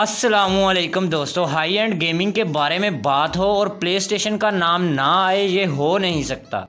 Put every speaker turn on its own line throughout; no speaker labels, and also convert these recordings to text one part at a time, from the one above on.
अस्सलामुअलैकुम दोस्तों, high and gaming के बारे में बात हो और प्ले स्टेशन का नाम ना आए, ये हो नहीं सकता।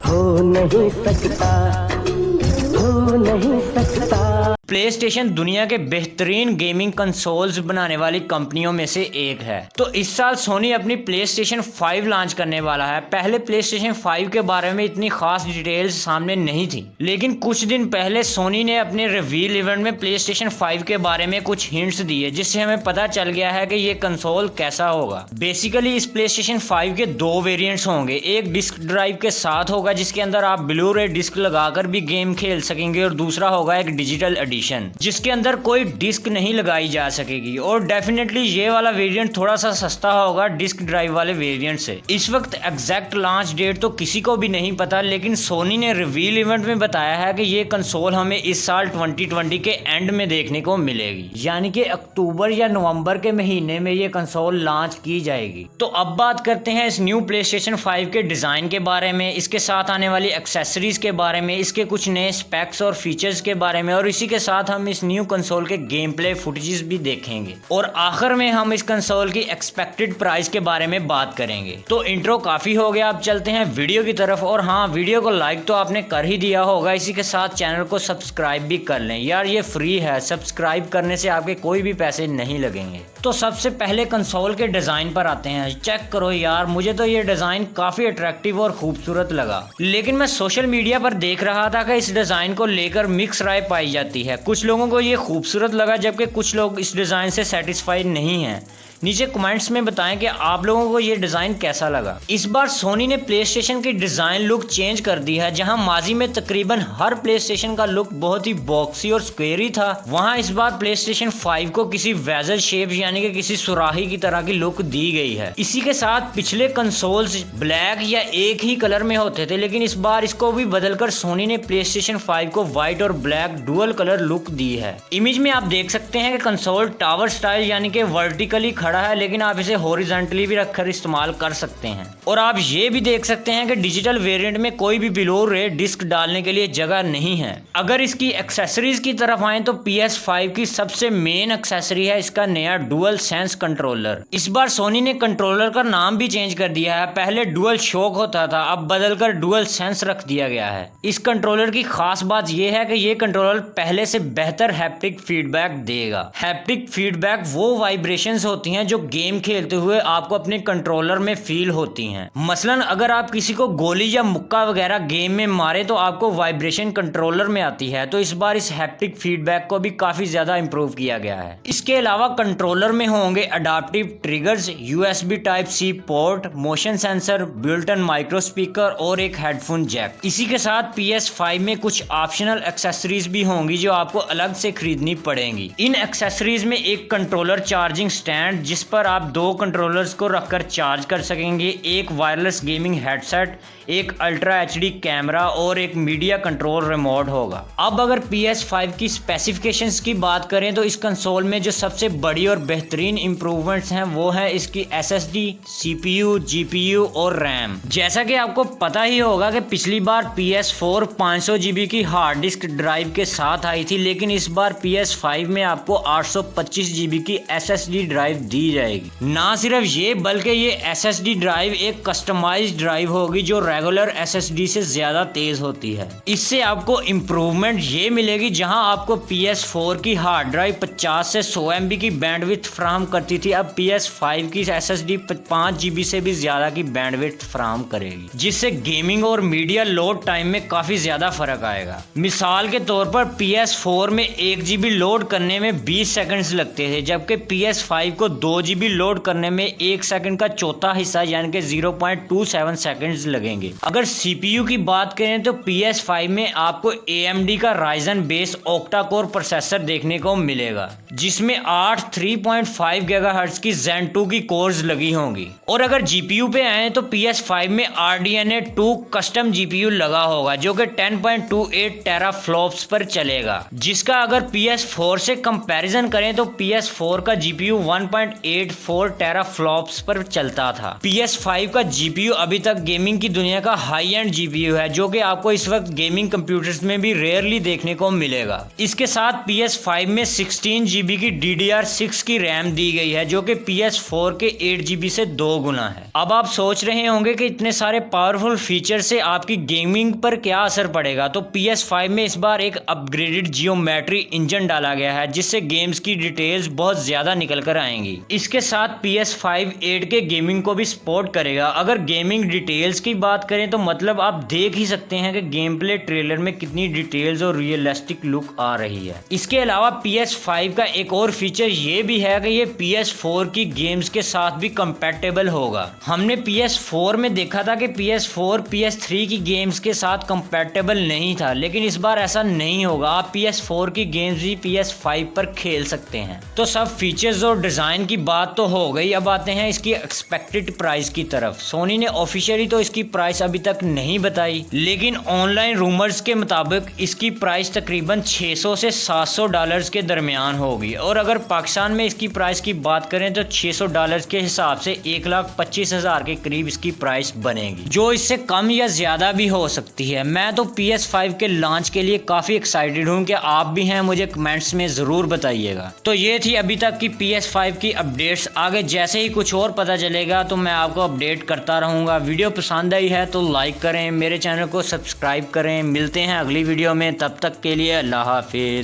प्ले स्टेशन दुनिया के बेहतरीन गेमिंग कंसोल्स बनाने वाली कंपनियों में से एक है। तो इस साल सोनी अपनी प्ले स्टेशन 5 लॉन्च करने वाला है। पहले प्ले स्टेशन 5 के बारे में इतनी खास डिटेल्स सामने नहीं थी, लेकिन कुछ दिन पहले सोनी ने अपने रिवील इवेंट में प्ले स्टेशन 5 के बारे में कुछ हिंट्स दिए, जिससे हमें पता चल गया है कि ये कंसोल कैसा होगा। बेसिकली इस प्ले स्टेशन 5 के दो वेरिएंट्स होंगे। एक डिस्क ड्राइव के साथ होगा जिसके अंदर आप ब्लू रे डिस्क लगाकर भी गेम खेल सकेंगे, और दूसरा होगा एक डिजिटल एडिशन जिसके अंदर कोई डिस्क नहीं लगाई जा सकेगी। और डेफिनेटली ये वाला वेरिएंट थोड़ा सा सस्ता होगा डिस्क ड्राइव वाले वेरिएंट से। इस वक्त एग्जैक्ट लॉन्च डेट तो किसी को भी नहीं पता, लेकिन सोनी ने रिवील इवेंट में बताया है कि ये कंसोल हमें इस साल 2020 के एंड में देखने को मिलेगी, यानी कि अक्टूबर या नवंबर के महीने में ये कंसोल लॉन्च की जाएगी। तो अब बात करते हैं इस न्यू प्ले स्टेशन 5 के डिजाइन के बारे में, इसके साथ आने वाली एक्सेसरीज के बारे में, इसके कुछ नए स्पेक्स और फीचर्स के बारे में, और इसी के साथ हम इस न्यू कंसोल के गेम प्ले फुटेजेस भी देखेंगे। और आखिर में हम इस कंसोल की एक्सपेक्टेड प्राइस के बारे में बात करेंगे। तो इंट्रो काफी हो गया, अब चलते हैं वीडियो की तरफ। और हाँ, वीडियो को लाइक तो आपने कर ही दिया होगा, इसी के साथ चैनल को सब्सक्राइब भी कर लें यार, ये फ्री है। सब्सक्राइब करने से आपके कोई भी पैसे नहीं लगेंगे। तो सबसे पहले कंसोल के डिजाइन पर आते हैं। चेक करो यार, मुझे तो ये डिजाइन काफी अट्रैक्टिव और खूबसूरत लगा, लेकिन मैं सोशल मीडिया पर देख रहा था कि इस डिजाइन को लेकर मिक्स राय पाई जाती है। कुछ लोगों को ये खूबसूरत लगा, जबकि कुछ लोग इस डिजाइन से सेटिस्फाइड नहीं हैं। नीचे कमेंट्स में बताएं कि आप लोगों को ये डिजाइन कैसा लगा। इस बार सोनी ने प्ले स्टेशन की डिजाइन लुक चेंज कर दी है। जहां माजी में तकरीबन हर प्ले स्टेशन का लुक बहुत ही बॉक्सी और स्क्वेयरी था, वहां इस बार प्ले स्टेशन 5 को किसी वेजल शेप यानी कि किसी सुराही की तरह की लुक दी गई है। इसी के साथ पिछले कंसोल्स ब्लैक या एक ही कलर में होते थे, लेकिन इस बार इसको भी बदलकर सोनी ने प्ले स्टेशन 5 को व्हाइट और ब्लैक डुअल कलर लुक दी है। इमेज में आप देख सकते हैं कि कंसोल टावर स्टाइल यानी कि वर्टिकली खड़ा है, लेकिन आप इसे हॉरिजॉन्टली भी रखकर इस्तेमाल कर सकते हैं। और आप ये भी देख सकते हैं कि डिजिटल वेरिएंट में कोई भी बिलो रे डिस्क डालने के लिए जगह नहीं है। अगर इसकी एक्सेसरीज की तरफ आए तो PS5 की सबसे मेन एक्सेसरी है इसका नया डुअल सेंस कंट्रोलर। इस बार सोनी ने कंट्रोलर का नाम भी चेंज कर दिया है। पहले डुअल शॉक होता था, अब बदलकर डुअल सेंस रख दिया गया है। इस कंट्रोलर की खास बात यह है कि ये कंट्रोलर पहले से बेहतर हैप्टिक फीडबैक देगा। हैप्टिक फीडबैक वो वाइब्रेशंस होती हैं जो गेम खेलते हुए आपको अपने कंट्रोलर में फील होती हैं। मसलन अगर आप किसी को गोली या मुक्का वगैरह गेम में मारे तो आपको वाइब्रेशन कंट्रोलर में आती है। तो इस बार इस हैप्टिक फीडबैक को भी काफी ज्यादा इंप्रूव किया गया है। इसके अलावा कंट्रोलर में होंगे adaptive triggers, USB Type-C port, motion sensor, built-in micro speaker और एक हेडफोन जैक। इसी के साथ PS5 में कुछ ऑप्शनल एक्सेसरीज भी होंगी जो आपको अलग से खरीदनी पड़ेंगी। इन एक्सेसरीज में एक कंट्रोलर चार्जिंग स्टैंड जिस पर आप दो कंट्रोलर्स को रखकर चार्ज कर सकेंगे, एक वायरलेस गेमिंग हेडसेट, एक अल्ट्रा HD कैमरा और एक मीडिया कंट्रोल रिमोट होगा। अब अगर PS5 की स्पेसिफिकेशंस की बात करें तो इस कंसोल में जो सबसे बड़ी और बेहतरीन इंप्रूवमेंट्स हैं वो है इसकी SSD, CPU, GPU और RAM। जैसा कि आपको पता ही होगा कि पिछली बार PS4 500 GB की हार्ड डिस्क ड्राइव के साथ आई थी, लेकिन इस बार PS5 में आपको 825 GB की SSD ड्राइव दी जाएगी। ना सिर्फ ये, बल्कि ये SSD ड्राइव एक कस्टमाइज्ड ड्राइव होगी जो रेगुलर SSD से ज्यादा तेज होती है। इससे आपको इम्प्रूवमेंट ये मिलेगी, जहां आपको PS4 की हार्ड ड्राइव 50 से 100 MB की बैंडविड्थ फराहम करती थी, अब PS5 की SSD 5 GB से भी ज्यादा की बैंडविड्थ फराहम करेगी, जिससे गेमिंग और मीडिया लोड टाइम में काफी ज्यादा फर्क आएगा। मिसाल के तौर पर PS4 में 1 GB लोड करने में 20 सेकंड्स लगते थे, जबकि PS5 को 2 GB लोड करने में 1 सेकंड का चौथा हिस्सा यानी कि 0.27 सेकंड्स लगेंगे। अगर CPU की बात करें तो PS5 में आपको AMD का Ryzen base octa core processor देखने को मिलेगा, जिसमें 8 3.5 GHz की Zen 2 की कोर्स लगी होंगी। और अगर GPU पे आए तो PS5 में RDNA 2 कस्टम GPU लगा होगा जो कि 10.28 टेराफ्लॉप्स पर चलेगा, जिसका अगर PS4 से कंपैरिजन करें तो PS4 का GPU 1.8 1.84 टेराफ्लॉप्स पर चलता था। PS5 का GPU अभी तक गेमिंग की दुनिया का हाई एंड GPU है, जो कि आपको इस वक्त गेमिंग कंप्यूटर्स में भी रेयरली देखने को मिलेगा। इसके साथ PS5 में 16 GB की DDR6 की रैम दी गई है, जो कि PS4 के 8 GB से 2 गुना है। अब आप सोच रहे होंगे कि इतने सारे पावरफुल फीचर से आपकी गेमिंग पर क्या असर पड़ेगा, तो PS5 में इस बार एक अपग्रेडेड जियोमेट्री इंजन डाला गया है, जिससे गेम्स की डिटेल्स बहुत ज्यादा निकल कर आएंगी। इसके साथ PS5 8K गेमिंग को भी सपोर्ट करेगा। अगर गेमिंग डिटेल्स की बात करें तो मतलब आप देख ही सकते हैं कि गेम प्ले ट्रेलर में कितनी डिटेल्स और रियलिस्टिक लुक आ रही है। इसके अलावा PS5 का एक और फीचर ये भी है कि ये PS4 की गेम्स के साथ भी कंपैटिबल होगा। हमने PS4 में देखा था कि PS4 PS3 की गेम्स के साथ कंपैटिबल नहीं था, लेकिन इस बार ऐसा नहीं होगा। आप PS4 की गेम्स भी PS5 पर खेल सकते हैं। तो सब फीचर्स और डिजाइन की बात तो हो गई, अब आते हैं इसकी एक्सपेक्टेड प्राइस की तरफ। सोनी ने ऑफिशियली तो इसकी प्राइस अभी तक नहीं बताई, लेकिन ऑनलाइन रूमर्स के मुताबिक इसकी प्राइस तकरीबन $600 से $700 के दरमियान होगी। और अगर पाकिस्तान में इसकी प्राइस की बात करें तो $600 के हिसाब से 1,25,000 के करीब इसकी प्राइस बनेगी, जो इससे कम या ज्यादा भी हो सकती है। मैं तो PS5 के लॉन्च के लिए काफी एक्साइटेड हूँ, कि आप भी हैं मुझे कमेंट्स में जरूर बताइएगा। तो ये थी अभी तक की PS5 की अपडेट्स। आगे जैसे ही कुछ और पता चलेगा तो मैं आपको अपडेट करता रहूंगा। वीडियो पसंद आई है तो लाइक करें, मेरे चैनल को सब्सक्राइब करें। मिलते हैं अगली वीडियो में, तब तक के लिए अल्लाह हाफिज।